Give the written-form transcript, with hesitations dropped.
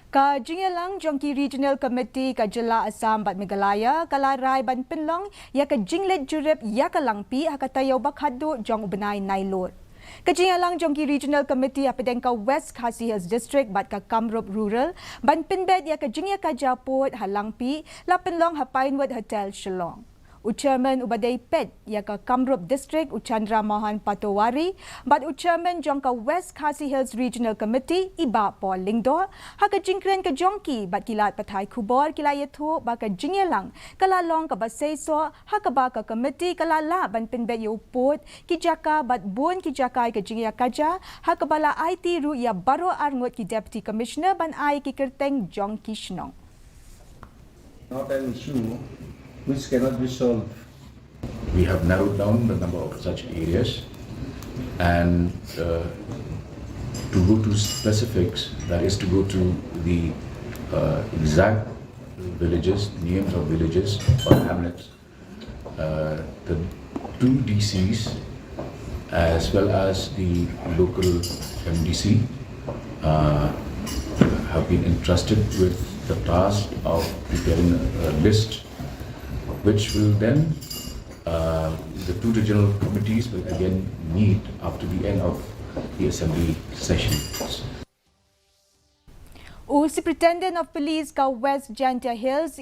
Ka Jylla Jong Regional Committee ka Jylla Assam bat Meghalaya kala rai ban Pynlong ya ka Jingleit Jurip ya ka langpi hakatayaw bakhadu Jong benai nailot. Ka Jylla Jong Regional Committee apedeng ka West KHASI Hills District bat ka Kamrup Rural ban Pinbet ya ka Jingya ka Japut halangpi la Pynlong ha Pinewood Hotel Shillong. Chairman Ubadai Pet ya ka Kamrup District Chandra Mohan Patowari bat Chairman Jong ka West KHASI Hills Regional Committee Iba Paul Lingdo ha ka Jingkren ka Jongki bat kilat pathai kubor kilayethu ba ka Jingyelang kala long ka basaiso ha ka ba ka committee kala la ban Pinbet yo put ki jaka bat bun ki jakai ka Jingya kaja ha ka bala IT ru ya baro arngot ki Deputy Commissioner ban ai ki kerteng Jong Kishnong. Not an issue which cannot be solved. We have narrowed down the number of such areas and to go to specifics, that is to go to the exact villages, names of villages or hamlets, the two DCs as well as the local MDC have been entrusted with the task of preparing a list, which will then the two regional committees will again meet after the end of the assembly session. Superintendent of Police ka West Jantia Hills